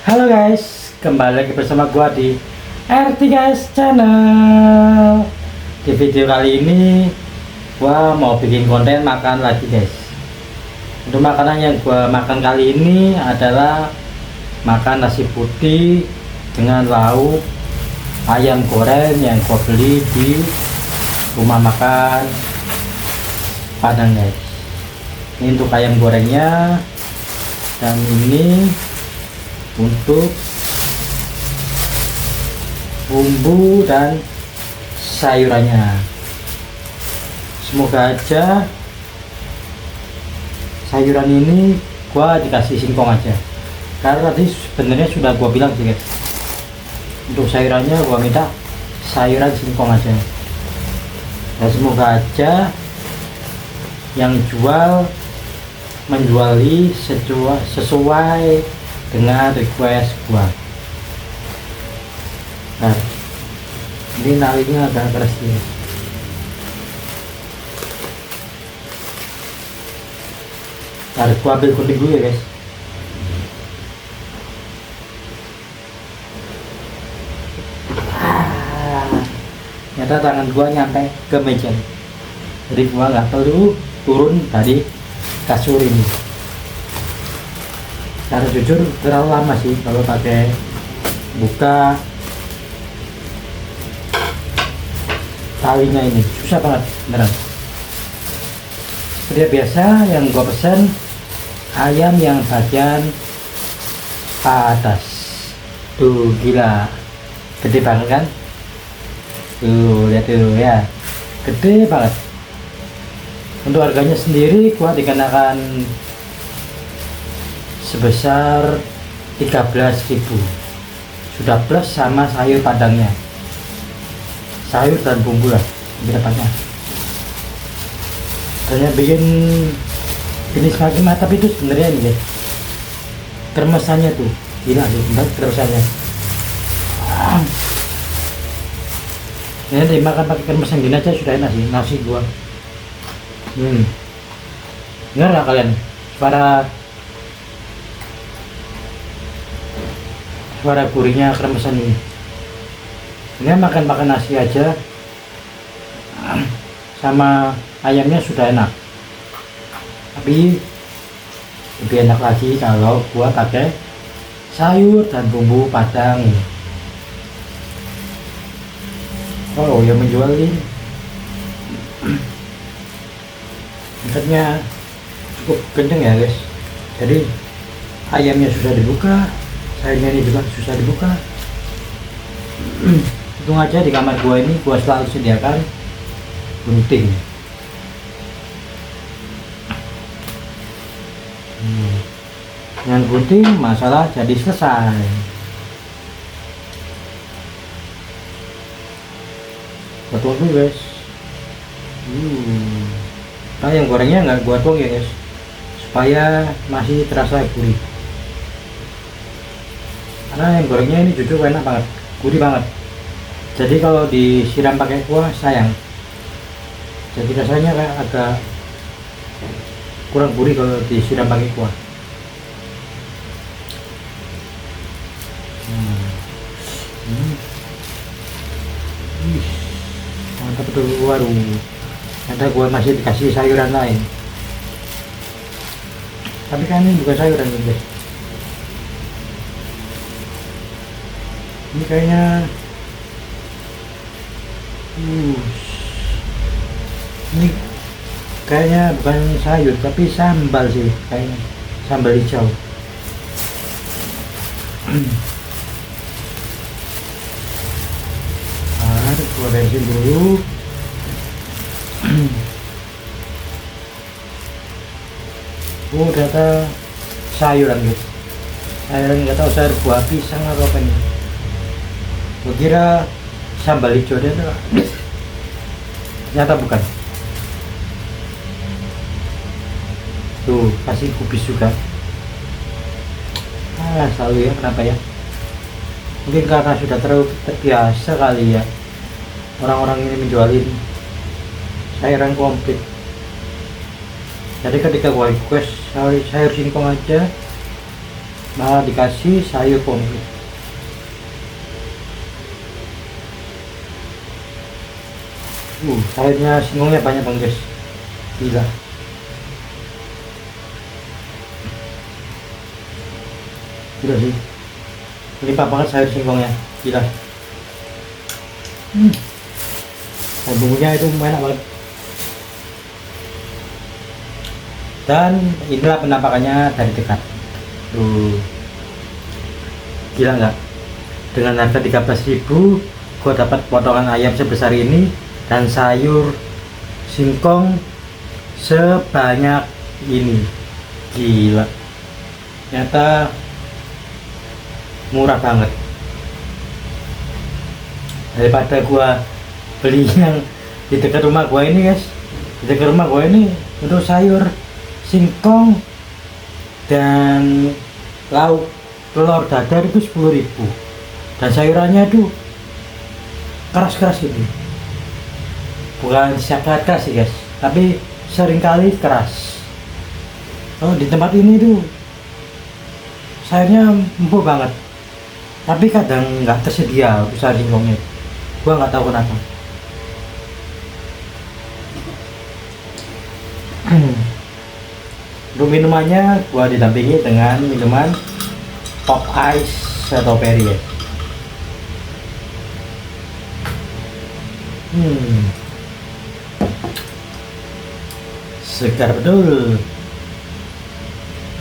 Halo guys, kembali lagi bersama gua di R3S Channel. Di video kali ini gua mau bikin konten makan lagi guys. Untuk makanan yang gua makan kali ini adalah makan nasi putih dengan lauk ayam goreng yang gua beli di rumah makan Padang guys. Ini untuk ayam gorengnya, dan ini untuk bumbu dan sayurannya. Semoga aja sayuran ini gua dikasih singkong aja, karena tadi sebenarnya sudah gua bilang sih guys, untuk sayurannya gua minta sayuran singkong aja. Dan semoga aja yang jual menjuali sesuai dengan request gua. Nah, ini nalinya agak keras nih. Harus gua ambil gunting dulu ya guys. Ternyata tangan gua nyampe ke meja, jadi gua nggak perlu turun dari kasur ini. Cara jujur terlalu lama sih kalau pakai buka talinya, ini susah banget beneran. Seperti biasa yang gua pesen ayam yang bagian atas tuh, gila gede banget kan, tuh lihat tuh ya, gede banget. Untuk harganya sendiri gua dikenakan sebesar 13.000, sudah plus sama sayur padangnya, sayur dan bumbu lah berapanya. Dan yang bikin ini semakin mantap itu sebenarnya ini guys, kremesannya tuh gila sih, kremesannya. Ini dimakan pakai kremesan gini aja sudah enak sih nasi gua. Dengar nggak kalian suara gurihnya kremesan ini? Ini makan nasi aja sama ayamnya sudah enak, tapi lebih enak lagi kalau gua pakai sayur dan bumbu padang. Oh, yang menjual ini internetnya cukup kenceng ya guys. Jadi ayamnya sudah dibuka, sayurnya ini juga susah dibuka. Untung aja di kamar gua ini gua selalu sediakan gunting. Dengan gunting masalah jadi selesai. Betul tuh guys. Nah, yang gorengnya nggak gua tuang ya guys, supaya masih terasa gurih. Karena yang gorengnya ini jujur enak banget, gurih banget. Jadi kalau disiram pakai kuah sayang, jadi rasanya kayak agak kurang gurih kalau disiram pakai kuah. Mantap tuh, waduh. Ada gua masih dikasih sayuran lain, tapi kan ini bukan sayuran guys. Ini kayaknya ini kayaknya bukan sayur tapi sambal sih, kayaknya sambal hijau. Gua beresin dulu. Ternyata sayuran guys, sayuran nggak tahu sayur buah pisang atau apa ini. Gua kira sambal hijau, dia tuh ternyata bukan. Tuh kasih kubis juga. Selalu ya, kenapa ya? Mungkin karena sudah terlalu terbiasa kali ya orang-orang ini menjualin sayuran komplit. Jadi ketika gua request sayur singkong aja, malah dikasih sayur komplit. Sayurnya singkongnya banyak banget guys, gila. Gila sih, limpah banget sayur singkongnya, gila. Dan bumbunya itu enak banget. Dan inilah penampakannya dari dekat. Gila nggak? Dengan harga 13.000 gua dapat potongan ayam sebesar ini dan sayur singkong sebanyak ini. Gila, ternyata murah banget daripada gua beli yang di dekat rumah gua ini guys. Di dekat rumah gua ini untuk sayur singkong dan lauk telur dadar itu 10.000, dan sayurannya itu keras-keras gitu, bukan setiap keras sih guys, tapi seringkali keras. Kalau di tempat ini tuh sayurnya empuk banget, tapi kadang nggak tersedia untuk sayur singkongnya. Gua nggak tahu kenapa. Untuk minumannya gua didampingi dengan minuman pop ice atau peri ya. Segar betul.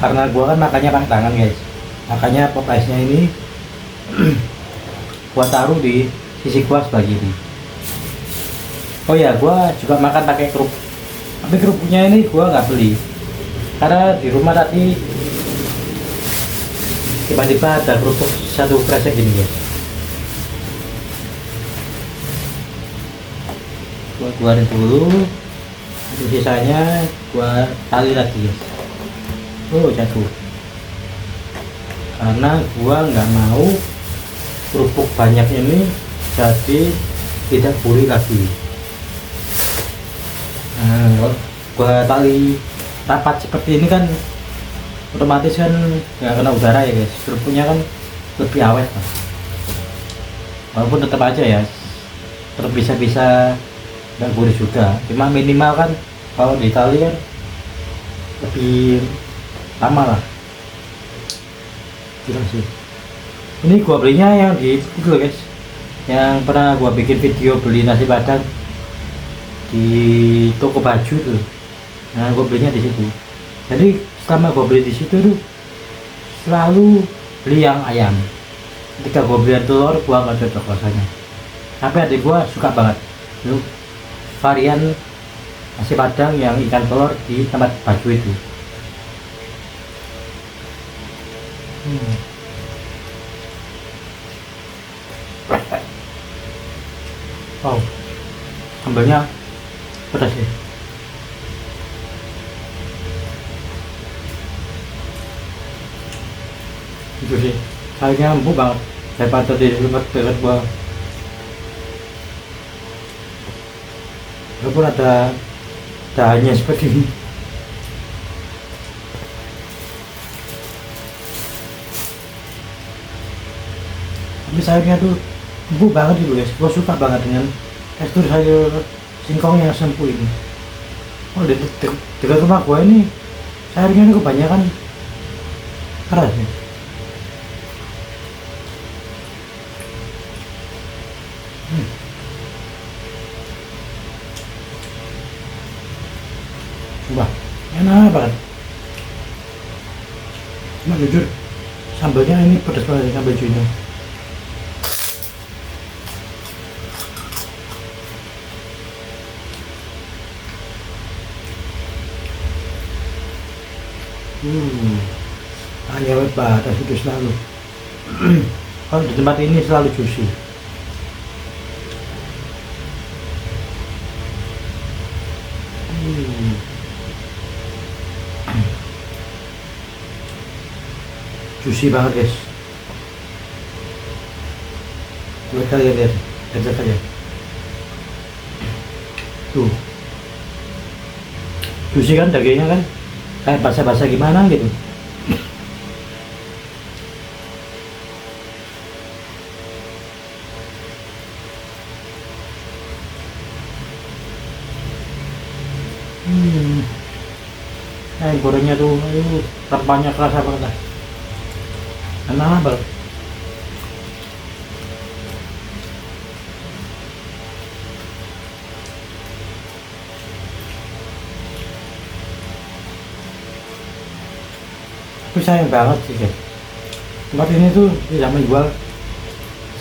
Karena gua kan makannya pakai tangan guys, makanya pop ice nya ini gua taruh di sisi gua sebelah kiri. Oh ya, gua juga makan pakai kerupuk, tapi kerupuknya ini gua nggak beli karena di rumah tadi tiba-tiba ada kerupuk satu kresek gini guys. Gua keluarin dulu, sisanya gua tali lagi guys. Jatuh, karena gua nggak mau kerupuk banyak ini jadi tidak gurih lagi. Nah, gua tali rapat seperti ini kan otomatis kan nggak kena udara ya guys, kerupuknya kan lebih awet lah. Walaupun tetap aja ya tetap bisa nggak gurih juga, cuma minimal kan kalau di tali kan lebih lama lah. Gila sih, ini gua belinya yang di itu loh guys, yang pernah gua bikin video beli nasi padang di toko baju tuh. Nah, gua belinya di situ. Jadi selama gua beli di situ tuh selalu beli yang ayam. Ketika gua beli yang telur, gua nggak cocok rasanya. Tapi adik gua suka banget tuh varian nasi padang yang ikan telur di tempat baju itu. Wow, sambalnya pedas ya. Itu sih, sayurnya empuk banget daripada di tempat dekat gua. Walaupun ada dahannya seperti ini. Tapi sayurnya tuh empuk banget gitu guys. Gua suka banget dengan tekstur sayur singkong yang sempur ini. Oh, di dekat rumah gua ini sayurnya ini kebanyakan keras ya. Wah, enak banget. Cuma jujur sambalnya ini pedas banget, sambal cuinya. Hanya batas itu selalu. Kalau di tempat ini selalu juicy. Juicy banget guys. Buat kalian lihat, lihat aja. Tuh, juicy kan dagingnya kan, kayak basah-basah gimana gitu. hmm. Gorengnya tuh rempahnya kerasa banget lah, enak banget. Tapi sayang banget sih guys, tempat ini tuh tidak menjual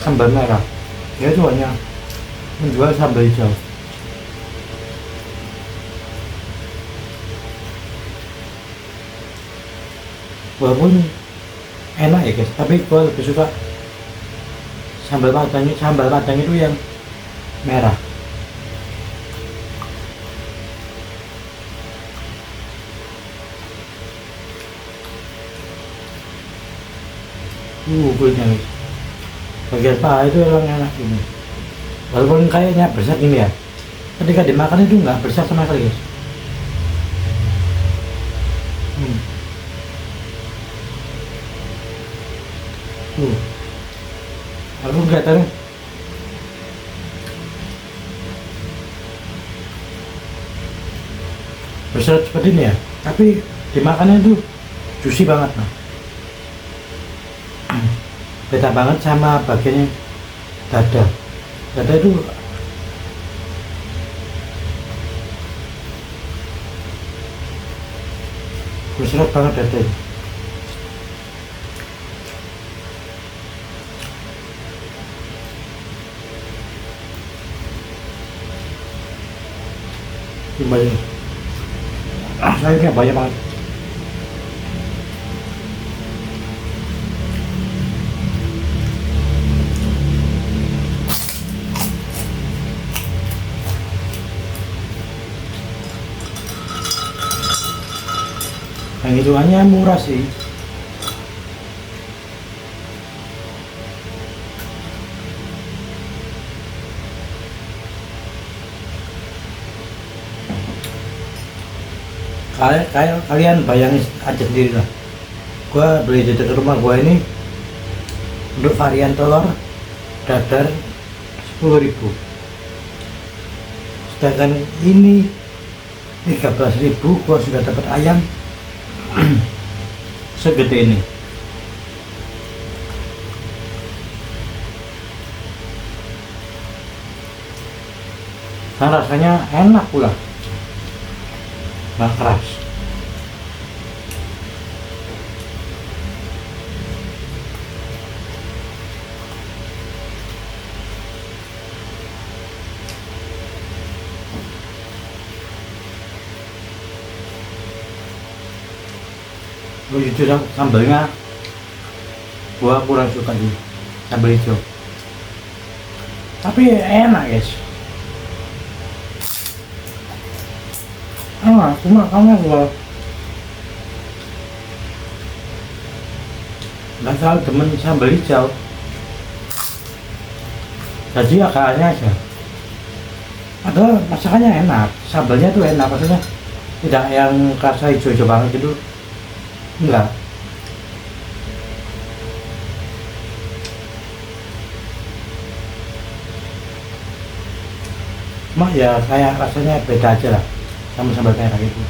sambal merah, dia tuh hanya menjual sambal hijau. Walaupun enak ya guys, tapi gue lebih suka sambal padang itu yang merah. Kulitnya guys, bagian paha itu emang enak ini, walaupun kayaknya besar ini ya, ketika dimakan itu nggak besar sama sekali guys. Aku kelihatan besar seperti ini ya, tapi dimakannya itu juicy banget nah. Beda banget sama bagian dada. Dada itu besar banget dada ini. Banyak, sayurnya banyak banget. Yang hitungannya murah sih. Kalian bayangin aja sendiri lah, gua beli di dekat rumah gua ini untuk varian telur dadar 10.000, sedangkan ini 13.000 gua sudah dapat ayam segede ini. Dan rasanya enak pula, nggak keras. Jujur sambalnya gua kurang suka di sambal hijau, tapi enak guys. Cuma karena gua nggak terlalu demen sambal hijau, jadi agak aneh aja. Padahal masakannya enak, sambalnya tuh enak, maksudnya tidak yang rasa hijau-hijau banget gitu, enggak. Cuma ya kayak rasanya beda aja lah sama sambal merah gitu,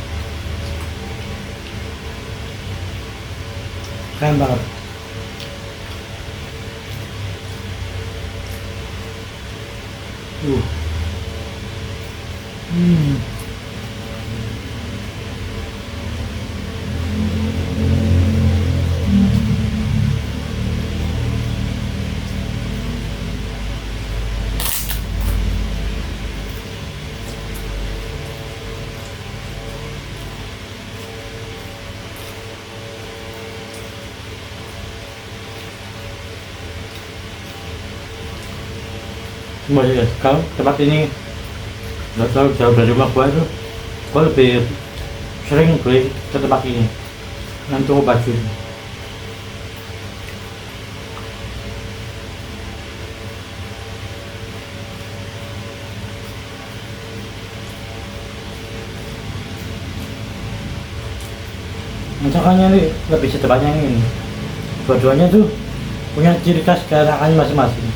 keren banget. uh. Hmm. Cuma ya, kalau tempat ini nggak terlalu jauh dari rumah gua tuh, gua lebih sering beli ke tempat ini untuk baju. Masakannya nih lebih setepatnya ini, dua-duanya tuh punya ciri khas keenakan masing-masing.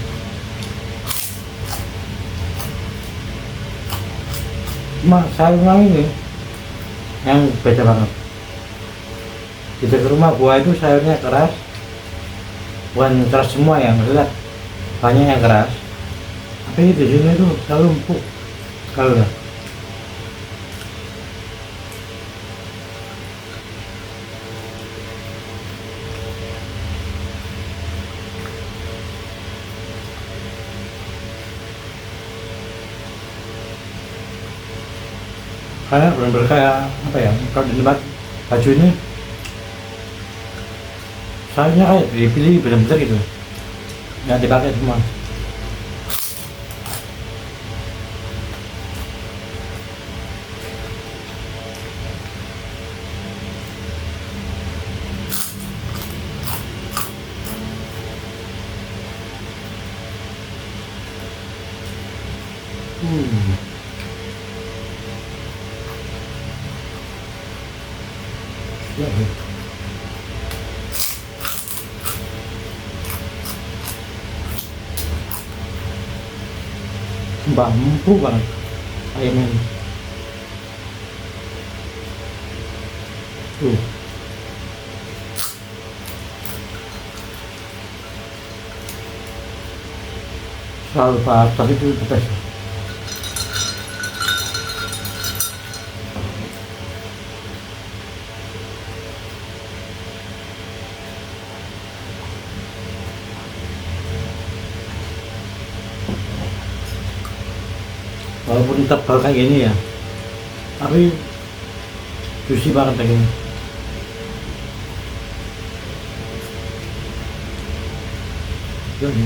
Cuma sayurnya ini yang beda banget. Di dekat rumah gua itu sayurnya keras, bukan keras semua yang lihat, banyak yang keras, tapi di sini tuh selalu empuk kalau kayak benar-benar kayak apa ya, kalau di tempat baju ini sayurnya kayak dipilih benar-benar gitu, nggak dipakai semua. Ya, sumpah empuk banget ayamnya ini. Tuh. Selalu atas itu pedas. Walaupun tebal kayak gini ya, tapi juicy banget kayak gini. Jadi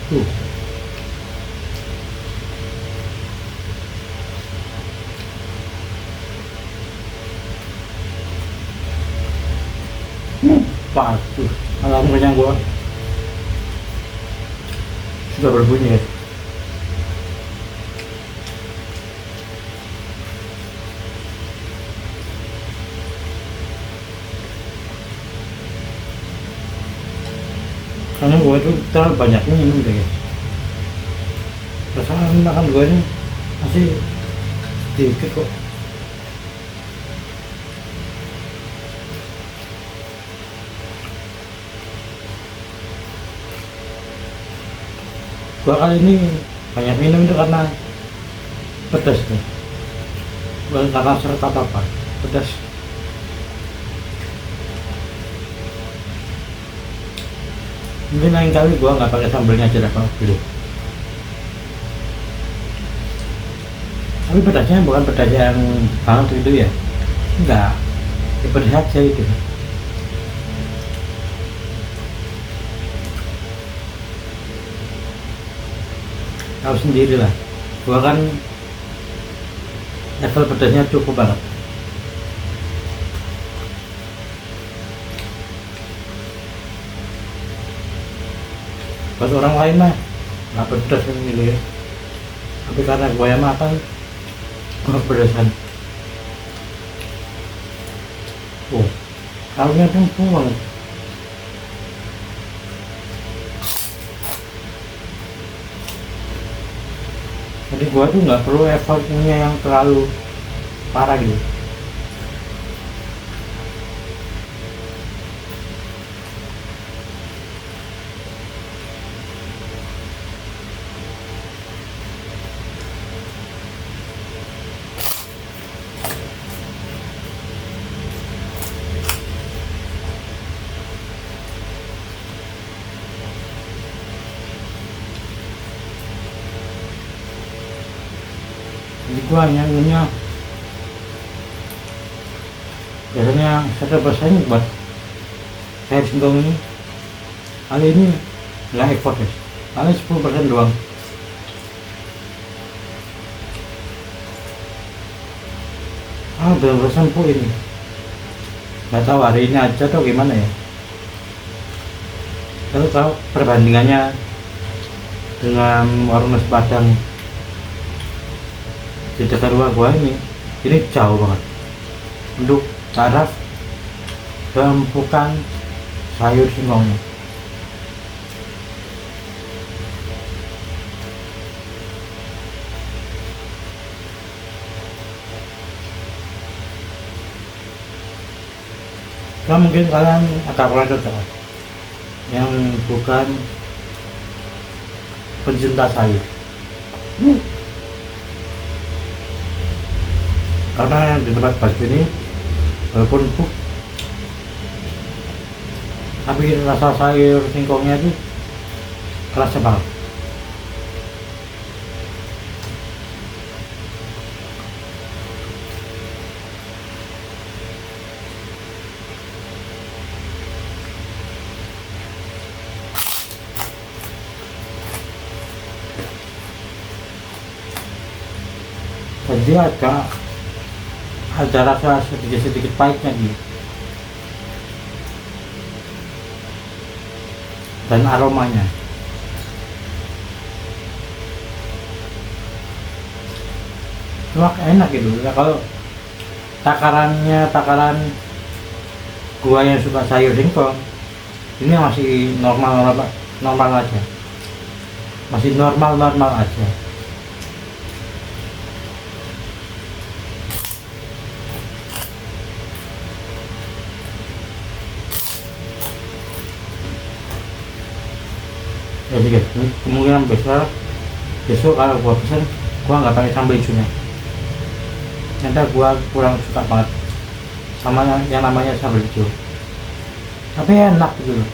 tuh. Pas tuh, alarm kenyang gua sudah berbunyi ya. Karena gua itu terlalu banyak minum deh guys. Perasaan makan gua ini masih sedikit kok. Gua kali ini banyak minum itu karena pedas nih, bukan karena seret apa-apa, pedas. Mungkin lain kali gua nggak pakai sambelnya aja dah kalau dulu. Tapi pedasnya bukan pedas yang banget itu ya, enggak, ya pedas aja gitu. Tahu sendiri lah, gua kan level pedasnya cukup banget. Buat orang lain mah nggak pedas kan gitu ya, tapi karena gue yang makan gue pedasan. Oh, kaldunya tuh empuk banget. Jadi gue tuh nggak perlu effortnya yang terlalu parah gitu. Jadi gua hanya punya, biasanya saya bersaing buat saya singkong ini, kali ini nggak effort guys, kali 10% doang. Bener-bener sempuh ini. Nggak tahu hari ini aja atau gimana ya. Terus tahu perbandingannya dengan warung nasi Padang di dekat rumah gua ini jauh banget untuk taraf dan bukan sayur singkongnya. Nah, mungkin kalian agak kurang cocok yang bukan pencinta sayur. Karena di tempat bakso ini walaupun empuk, tapi rasa sayur singkongnya itu kerasa banget. Jadi ada rasa sedikit pahitnya gitu, dan aromanya cuma enak gitu ya. Kalau takaran gua yang suka sayur singkong ini masih normal aja, masih normal aja. Jadi guys, ini kemungkinan besok kalau gua pesen gua nggak pakai sambal hijaunya. Ternyata gua kurang suka banget sama yang namanya sambal hijau, tapi enak gitu loh.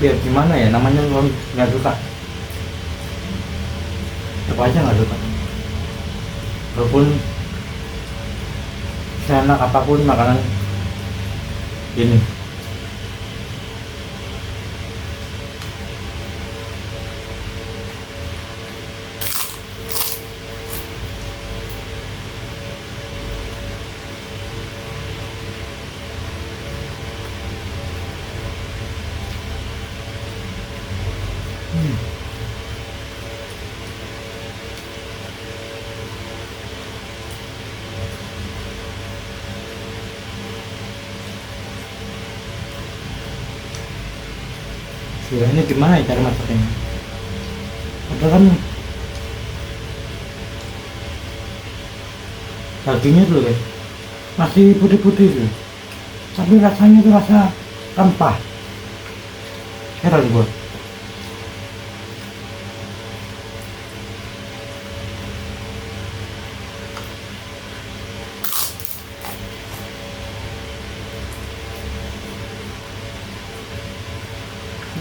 Biar gimana ya, namanya gua nggak suka, apa aja nggak suka. Walaupun seenak apapun makanan ini. Ya, ini gimana ya cara masaknya? Padahal kan dagingnya tuh guys masih putih-putih tuh, tapi rasanya tuh rasa rempah. Heran gua.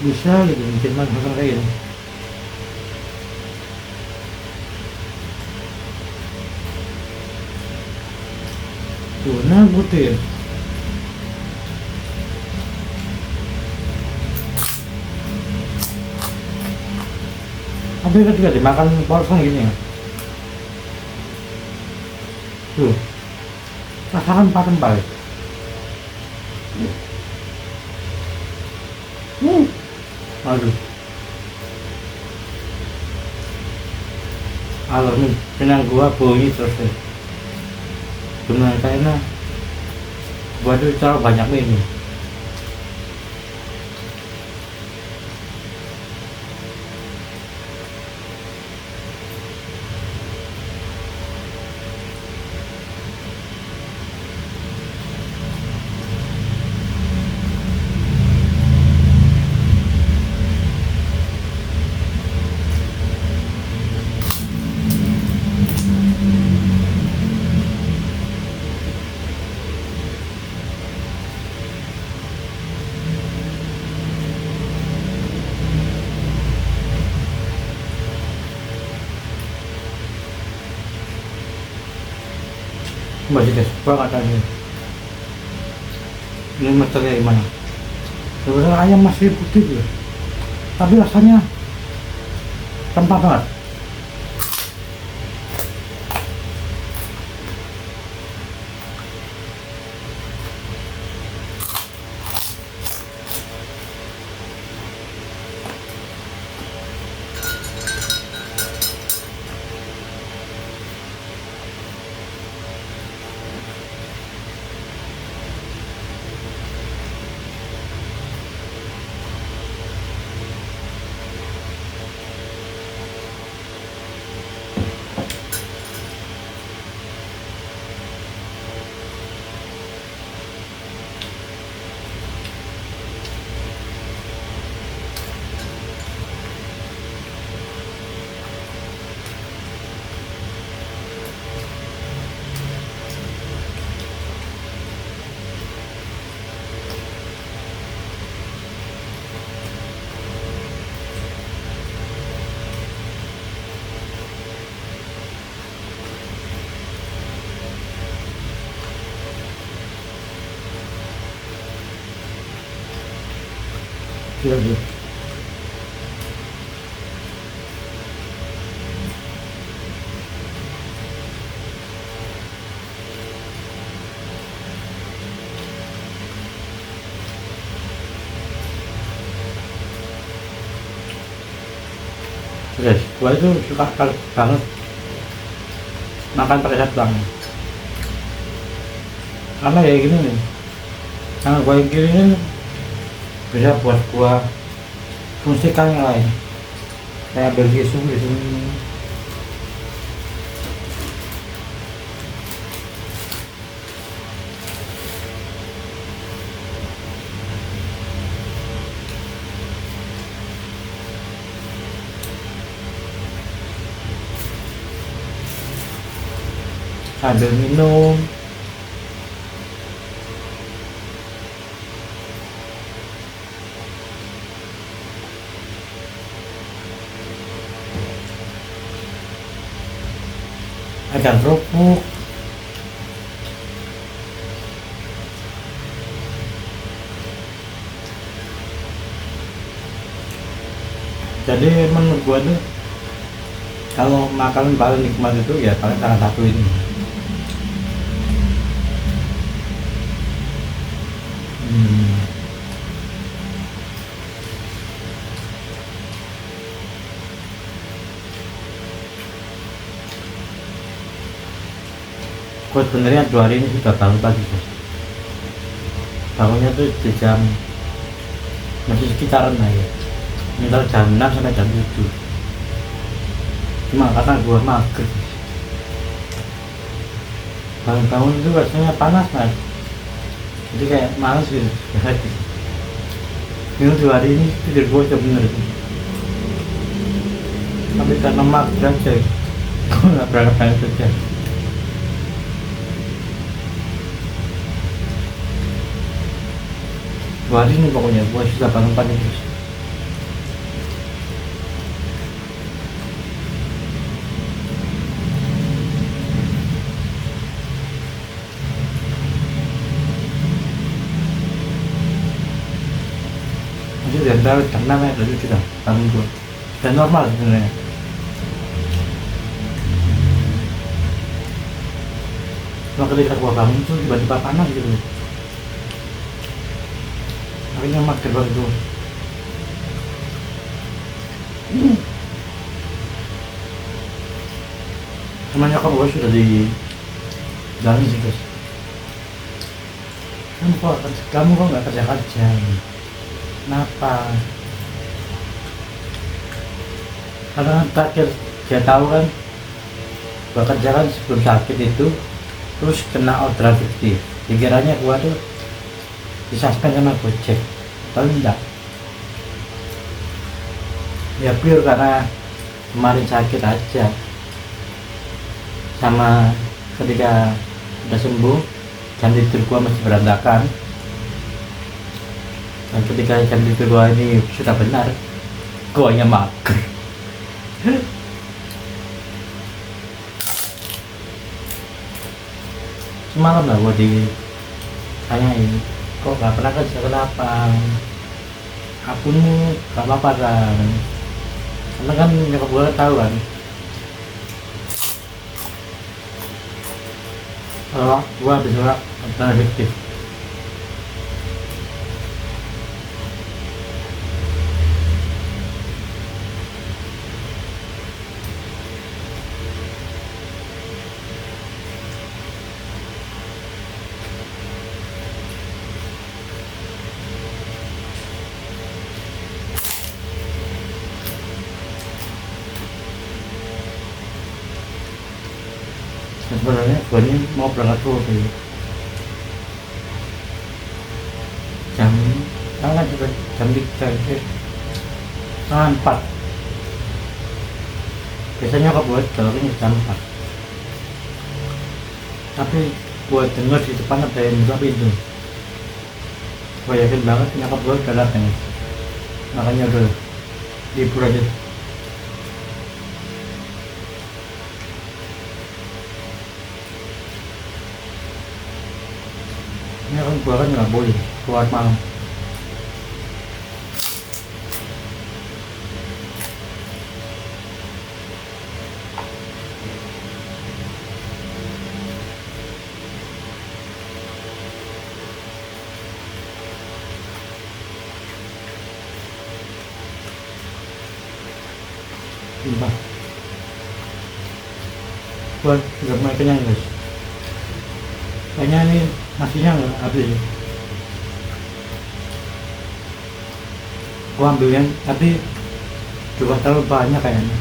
Bisa gitu bikin masakan kayak gini. Tuna putih. Tapi ketika dimakan porsi gini ya, tuh rasa rempah-rempah. Aduh, alur nih, penang gua bunyi terus deh. Benar kayaknya gua tuh terlalu banyak ini. Masih guys, gua nggak tahu. Ini mereknya gimana? Sebenarnya ayam masih putih ya, tapi rasanya rempah banget. Iya, iya. Guys, gua itu suka banget makan pakai sambal. Karena ya gini nih, karena gua yang gini nih bisa buat gua fungsikan yang lain. Kayak beli di sini. Sambil minum. Agar kerupuk. Jadi menurut gua tuh kalau makan paling nikmat itu ya paling salah satu ini. Gue sebenarnya 2 hari ini sudah bangun pagi guys. Bangunnya tuh di jam masih sekitaran lah ya, antara jam 6 sampai jam 7. Cuma karena gue mager, bangun-bangun itu rasanya panas mas, jadi kayak males gitu. Ini 2 hari ini tidur gue udah bener sih. Tapi karena mager aja gue gak berangkat kerja. Hari ini pokoknya gue sudah bangun pagi terus. Masih dari jam 6 ya, dari sudah bangun gue. Dan normal sebenarnya. Cuma ketika gue bangun tuh tiba-tiba panas gitu. Akhirnya mager banget tuh. Sama nyokap gue sudah di dalam sih guys. Kamu kok nggak kerja? Kenapa? Karena terakhir dia tahu kan, gua kerja kan sebelum sakit itu, terus kena orderan fiktif. Dikiranya gua tuh disuspend sama Gojek, tapi enggak. Ya pure karena kemarin sakit aja. Sama ketika udah sembuh, jam tidur gua masih berantakan. Dan ketika jam tidur gua ini sudah benar, guanya mager. Semalam lah gua ditanyain, kok nggak pernah kerja kenapa, akunmu nggak apa-apa kan, karena kan nyokap gue tahu kan kalau gue habis orang dan efektif. Nah, sebenarnya gue ini mau berangkat dulu sih. Jam kan juga jam 3 setengah 4. Biasanya nyokap gue jalannya jam 4. Tapi gue dengar di depan ada yang buka pintu. Gue yakin banget nyokap gue udah datang. Makanya udah libur aja. Ini kan gue kan nggak boleh keluar malam. Sumpah, gue udah mulai kenyang guys. Kayaknya ini nasinya nggak habis. Gue ambilnya tapi juga terlalu banyak kayaknya.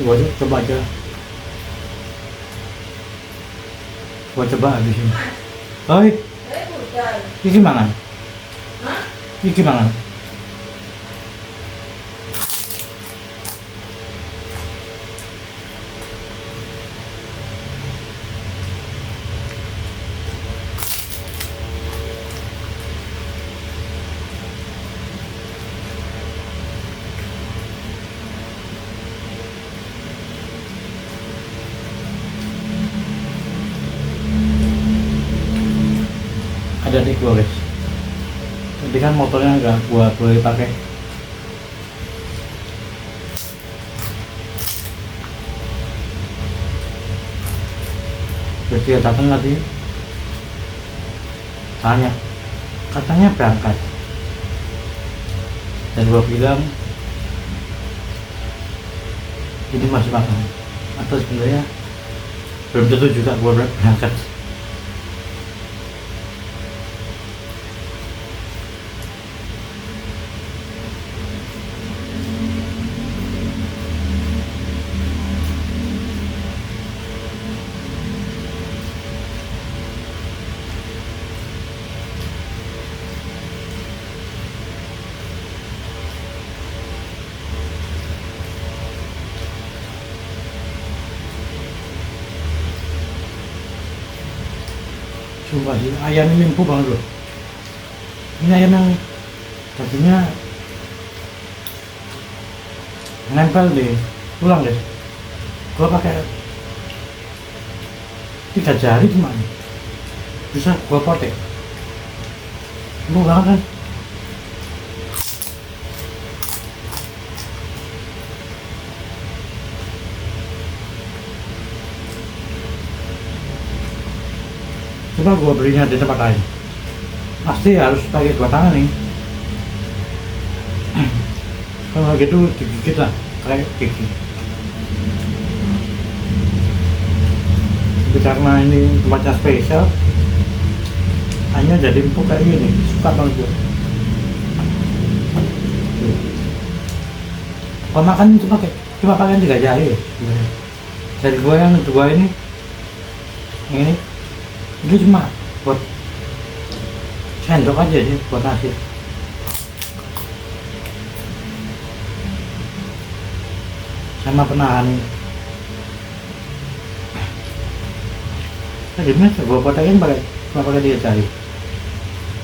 Gue coba aja, gue coba habisin. Oi, iki mangan, iki mangan. Ada di gua guys, tapi kan motornya nggak gua boleh pakai. Jadi dia datang tadi tanya, katanya berangkat, dan gua bilang ini masih makan, atau sebenarnya belum tentu juga gua berangkat. Sumpah sih, ayam ini empuk banget loh. Ini ayam yang dagingnya nempel di tulang guys. Gua pakai 3 jari cuma bisa gua potek. Empuk banget kan. Coba gua belinya di tempat lain, pasti harus pakai 2 tangan nih. Kalau gitu digigit lah kayak gigi. Tapi karena ini tempatnya spesial, hanya jadi empuk kayak gini. Suka banget gue. Kalau makan cuma pakai 3 jari. Dari gua yang 2 ini, yang ini cuma buat sendok aja sih, buat nasi. Sama penahan Tadi mas gua potakin pakai dia cari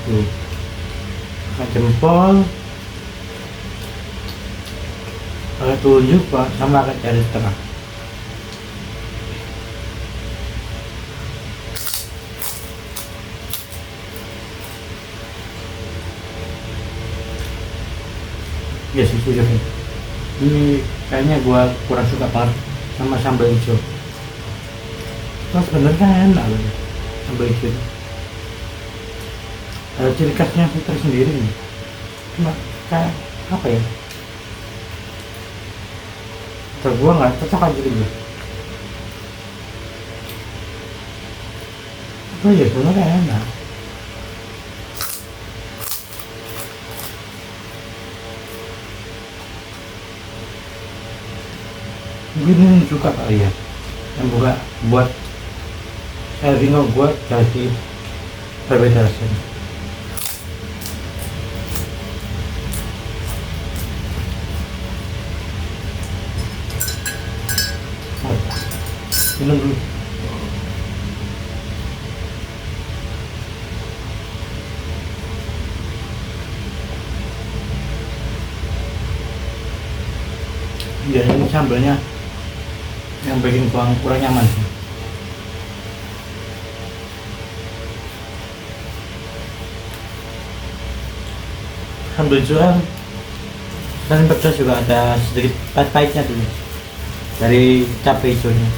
tuh, pakai jempol, pakai tunjuk pak, sama pakai jari tengah. Ya sih setuju nih. Ini kayaknya gua kurang suka banget sama sambal hijau. Terus sebenarnya enak loh ya, sambal hijau. Ada ciri khasnya tersendiri nih. Cuma kayak apa ya? Terus gua nggak cocok aja gitu. Oh ya sebenarnya enak. Mungkin ini suka kali ya, yang buat sharing gua jadi berbeda rasanya. Minum dulu. Ya ini sambalnya yang bikin kurang nyaman sih. Sambal hijau selain pedas juga ada sedikit pahitnya dulu dari cabai hijaunya.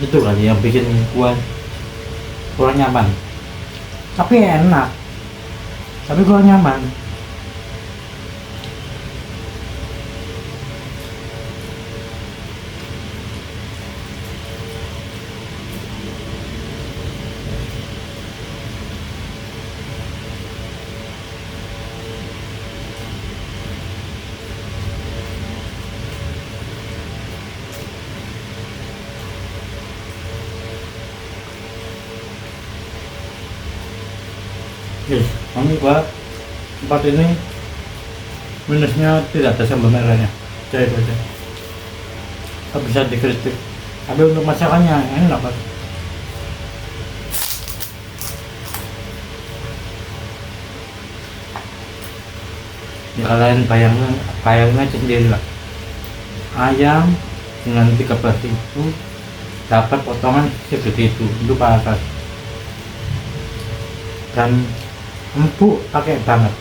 Itu kali yang bikin gua kurang nyaman. Tapi enak. Tapi kurang nyaman. Yes, kami buat tempat ini minusnya tidak ada sambal merahnya, jadi itu aja. Tak bisa dikritik. Tapi untuk masakannya enak banget. Ya kalian bayangin aja sendiri lah. Ayam dengan 13 ribu dapat potongan seperti itu pakas. Dan empuk pakai banget.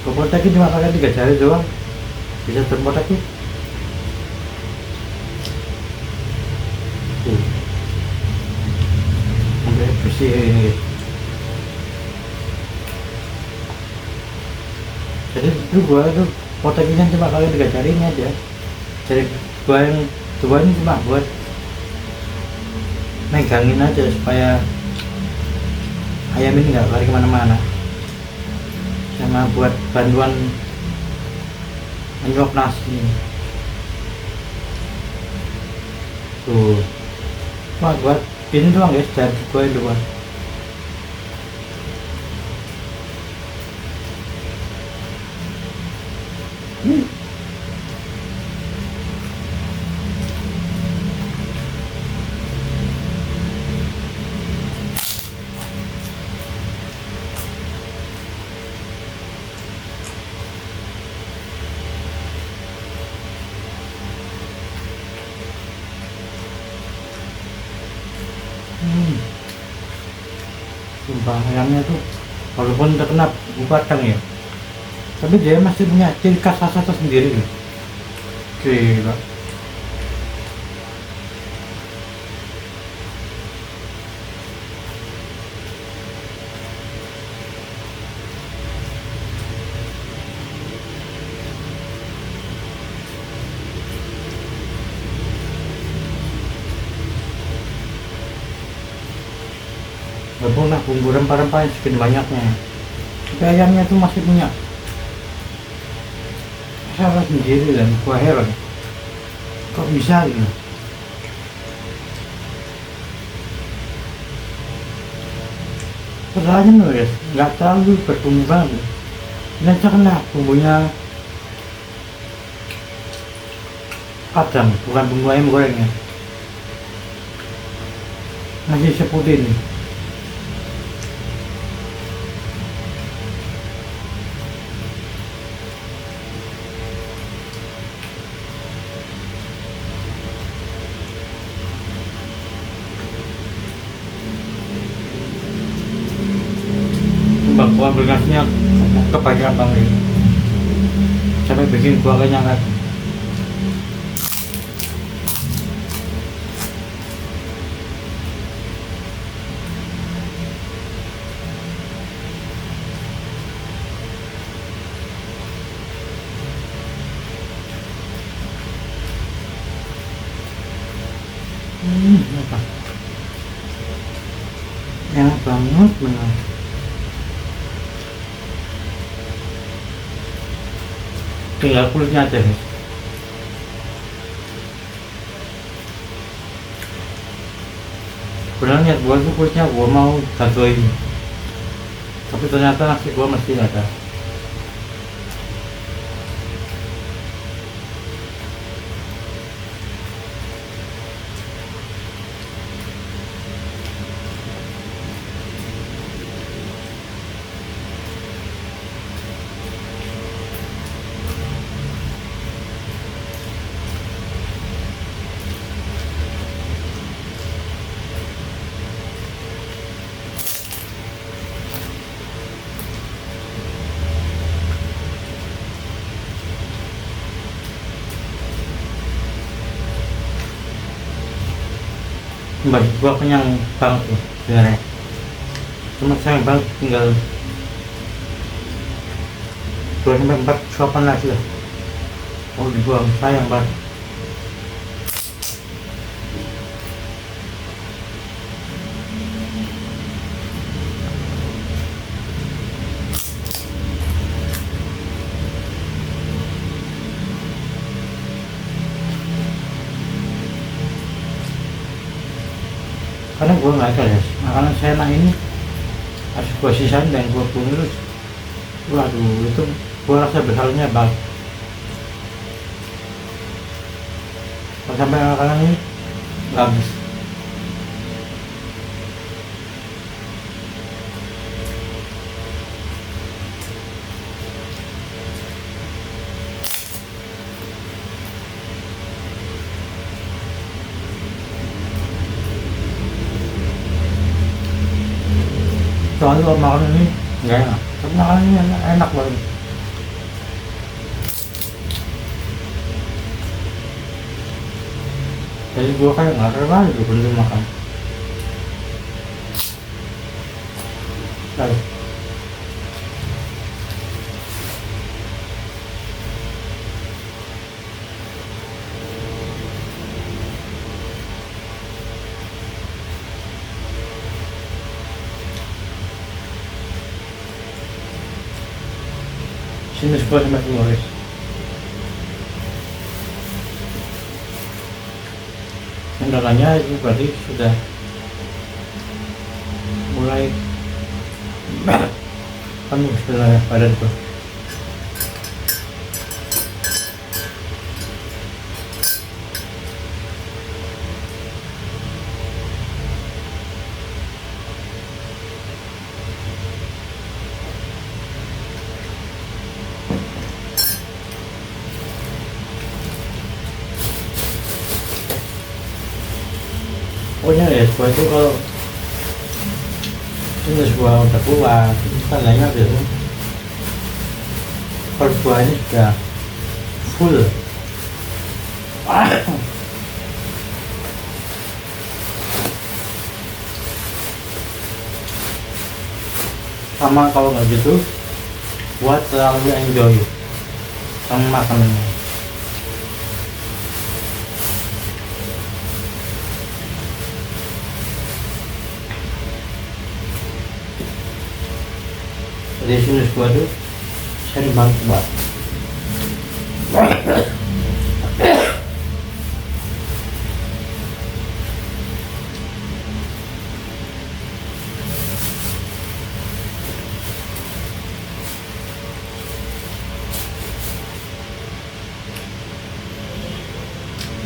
Kopotek cuma pakai 3 jari doang bisa terpotek. Tuh sampai bersih ini. Jadi itu gua tuh poteknya cuma pakai 3 jari ini aja. Jadi gua yang dua ini cuma buat megangin aja supaya ayam ini nggak lari kemana-mana, sama buat bantuan menyuap nasi. Tuh buat ini doang guys, dan gue doang. Sumpah ayamnya tuh walaupun terkena bumbu padang ya, tapi dia masih punya ciri khas rasa tersendiri loh. Gila. Walaupun lah bumbu rempah-rempah segitu banyaknya, tapi ayamnya tuh masih punya rasa sendiri, dan gua heran kok bisa gitu. Rasanya loh ya, nggak terlalu berbumbu banget, dan karena bumbunya padang, bukan bumbu ayam gorengnya. Masih seputih nih. Bang, gua bernasnya kebanyakan bang ini. Sampai bikin gua kenyangan. Apa? Enak banget benar. Tinggal kulitnya aja guys. Sebenarnya niat gua tuh kulitnya gua mau jatuhin, tapi ternyata nasi gua masih ada. Mbak gua kenyang banget tuh sebenarnya. Cuma sayang banget tinggal 2 sampai 4 suapan lagi lah. Oh dibuang, sayang banget. Karena gua nggak ada ya makanan seenak ini, harus gua sisain dan gua bunuh terus. Waduh, itu gua rasa bersalahnya banget. Kalau sampai makanan ini nggak habis. Soalnya kalau makan ini nggak enak, tapi makan ini enak banget. Jadi gua kayak nggak rela gitu berhenti makan. Baik. Sini sebuah sampai humoris. Kendalanya itu berarti sudah mulai penuh sebenarnya badan tuh. Pokoknya ya sebuah itu kalau ini sebuah udah kuat tandanya gitu, kalau sebuah ini sudah full. Sama kalau nggak gitu buat terlalu enjoy sama makanannya. Jadi sini gua tuh sering banget buat.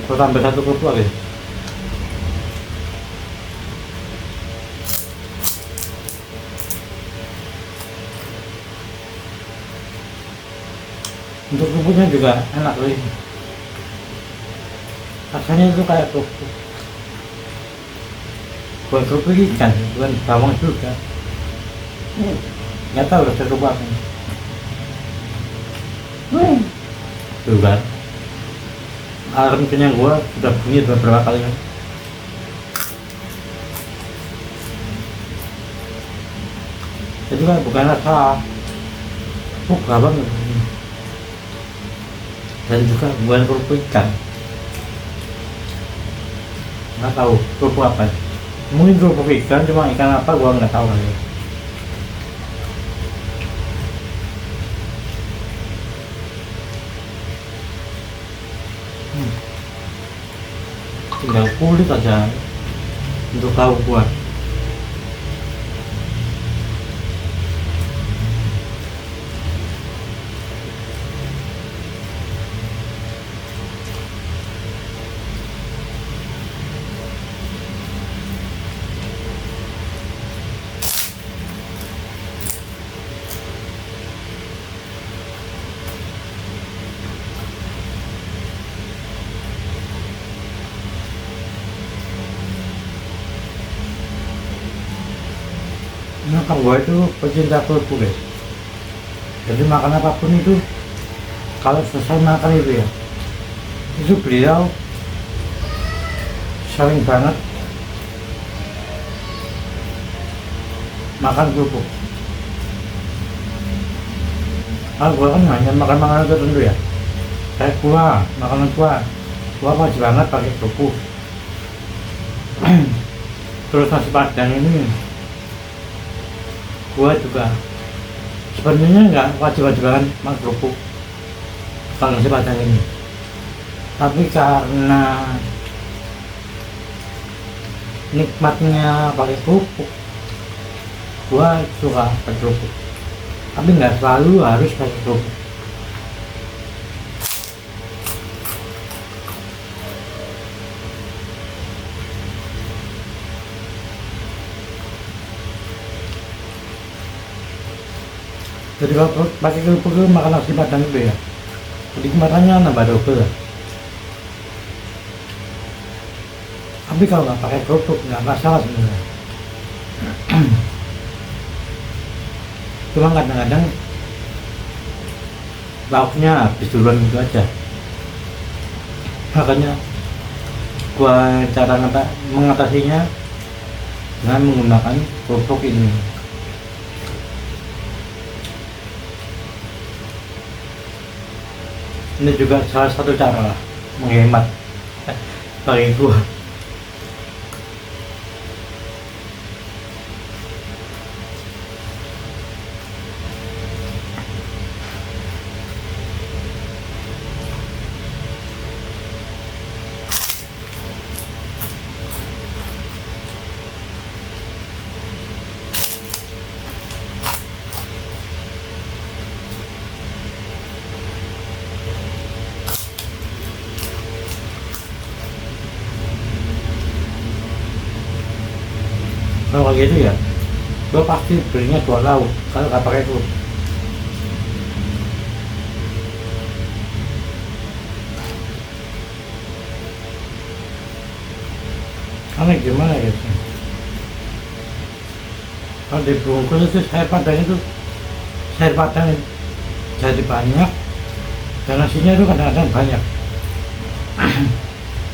Aku tambah satu kerupuk lagi. Untuk kerupuknya juga enak loh ini. Rasanya itu kayak kerupuk. Bukan kerupuk ikan, bukan bawang juga. Nggak tahu rasa kerupuk apa. Tuh kan. Alarm kenyang gua sudah bunyi beberapa kali kan. Jadi kan bukan rasa kerupuk banget. Dan juga bukan kerupuk ikan. Nggak tahu kerupuk apa. Mungkin kerupuk ikan, cuma ikan apa gua nggak tahu lagi. Tinggal kulit aja untuk tahu gua. Nah, gua itu pecinta kerupuk guys. Jadi makan apapun itu, kalau selesai makan itu ya, itu beliau sering banget makan kerupuk. Gua kan hanya makan makanan tertentu ya, kayak kuah, makanan kuah wajib banget pakai kerupuk. Terus nasi padang ini gua juga sebenarnya nggak wajib banget makan kerupuk kalau nasi padang ini, tapi karena nikmatnya pakai kerupuk gua suka pakai kerupuk, tapi nggak selalu harus pakai kerupuk. Jadi kalau pakai kerupuk itu makan nasi padang itu ya, nikmatannya nambah double lah. Tapi kalau nggak pakai kerupuk nggak masalah sebenarnya. Cuma kadang-kadang lauknya habis duluan gitu aja. Makanya gua cara mengatasinya dengan menggunakan kerupuk ini. Ini juga salah satu cara lah menghemat bagi gua. Kalau kayak gitu ya, gue pasti belinya 2 lauk kalau nggak pakai itu. Aneh gimana ya? Kalau dibungkus itu sayur padang jadi banyak, dan nasinya itu kadang-kadang banyak.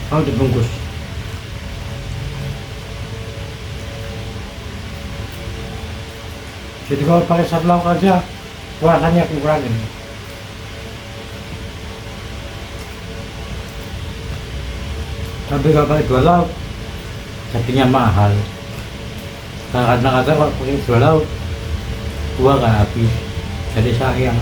Kalau dibungkus. Jadi kalau pakai 1 lauk aja rasanya kurangin. Tapi kalau pakai 2 lauk jadinya mahal. Kadang-kadang kalau pakai 2 lauk gua nggak habis, jadi sayang.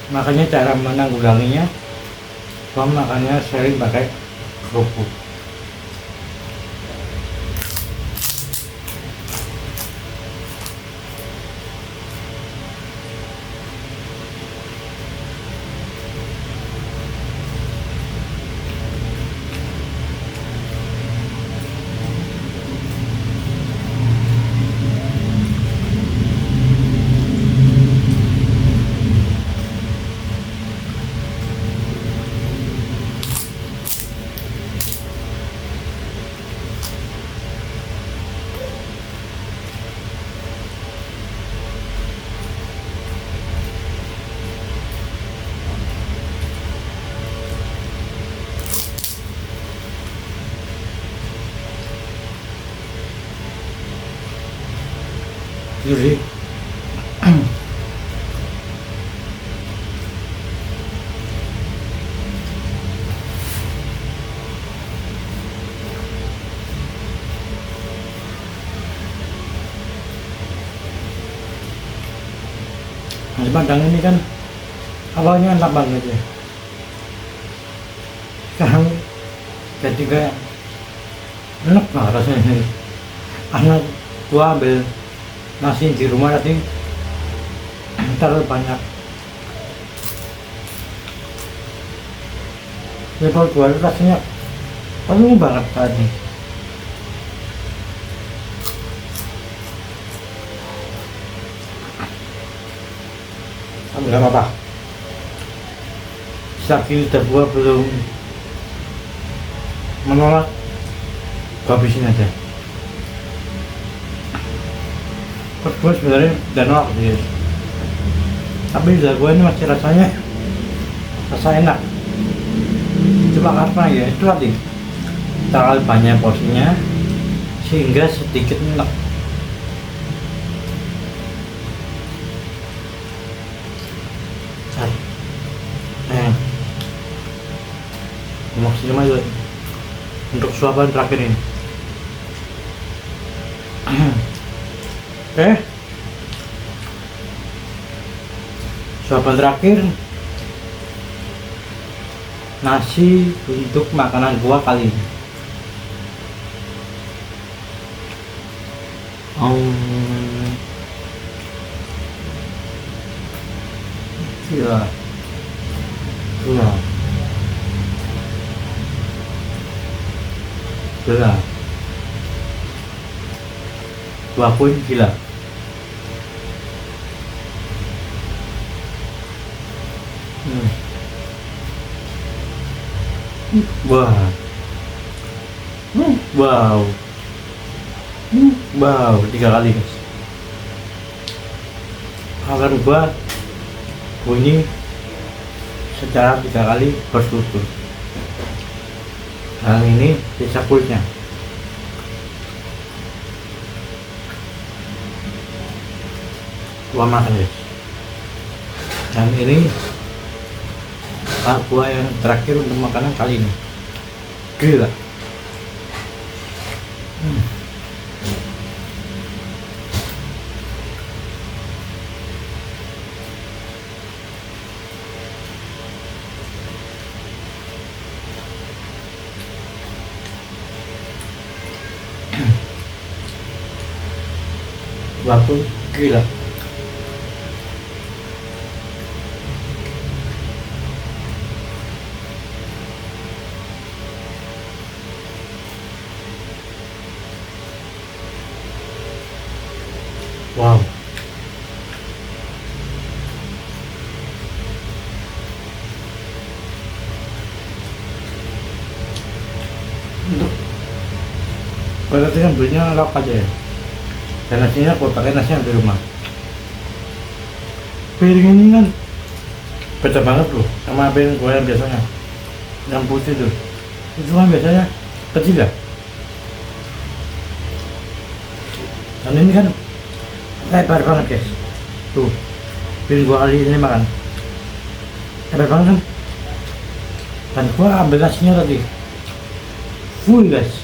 Makanya cara menanggulanginya, gua makannya sering pakai kerupuk. itu sih. Nasi Padang ini kan awalnya enak banget ya, sekarang jadi kayak enak lah rasanya. Anak gua ambil nasi di rumah tadi terlalu banyak, ya kalau gua rasanya penuh banget tadi. Nggak apa-apa, selagi udah gua belum menolak, gua habisin aja. Gua sebenarnya udah nolak sih, tapi udah gua ini masih rasanya rasa enak. Cuma karena ya itu tadi terlalu banyak porsinya sehingga sedikit enak. Maksudnya aja untuk suapan terakhir ini. Suapan terakhir nasi untuk makanan gua kali ini. Gila, gila, gila. Gua pun gila. Wah, wow, wow, 3 kali guys. Akan gua bunyi secara 3 kali berturut-turut. Yang ini sisa kulitnya. Gua makan guys. Dan ini gua yang terakhir untuk makanan kali ini. Gila. Gua pun gila. Wow. Untuk berarti kan belinya lauk aja ya. Dan nasinya aku pakai nasi yang di rumah. Piring ini kan beda banget loh sama piring gue yang biasanya, yang putih tuh. Itu kan biasanya kecil ya. Dan ini kan lebar banget guys. Tuh, piring gua kali ini makan lebar banget kan. Dan gua ambil nasinya tadi full guys,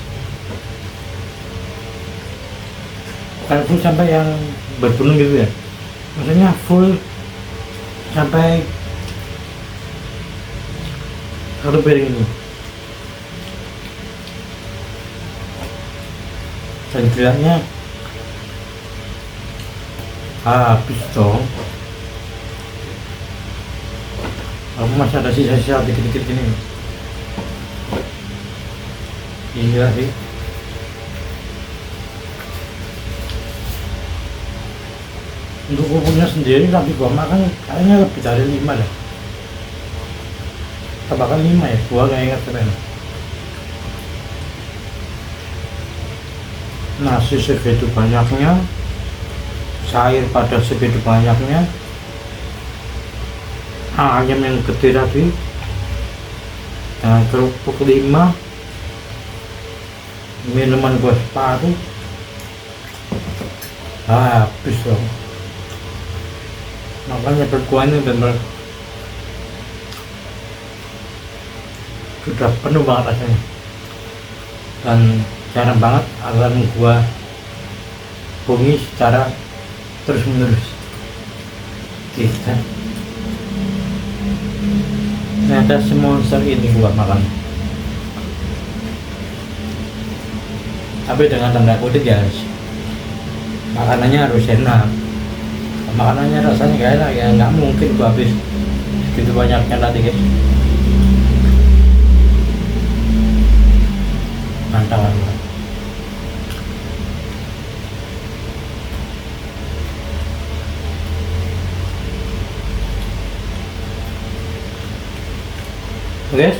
bukan full sampai yang berbunung gitu ya, maksudnya full sampai satu piring ini. Dan gilanya habis dong. Aku masih ada sisa-sisa dikit-dikit gini. Gila sih. Untuk kukunya sendiri tapi gua makan kayaknya lebih dari 5 deh. Tebakan 5 ya, gua gak ingat berapa. Nasi segitu banyaknya, cair pada segitu banyaknya, ayam yang gede tadi, dan kerupuk 5, minuman gua separuh. habis dong. Makanya berkuahnya bener sudah penuh banget rasanya, dan jarang banget akan gua bunyi secara terus menerus kita. Ternyata semonster ini gua makan, tapi dengan tanda kutip ya, makanannya harus enak. Makanannya rasanya gak enak ya nggak mungkin gua habis segitu banyaknya tadi guys. Mantap banget. Oke guys,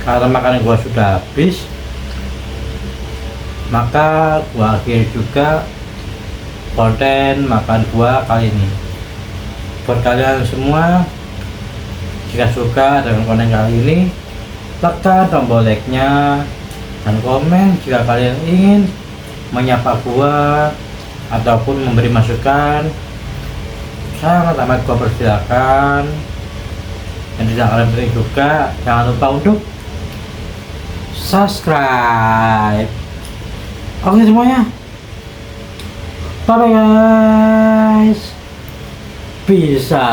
karena makanan gua sudah habis, maka gua akhiri juga konten makan gua kali ini. Buat kalian semua, jika suka dengan konten kali ini, tekan tombol like-nya dan komen jika kalian ingin menyapa gua ataupun memberi masukan. Sangat amat gua persilakan. Dan tidak kalian penting juga, jangan lupa untuk subscribe. Oke semuanya, bye bye guys, bisa.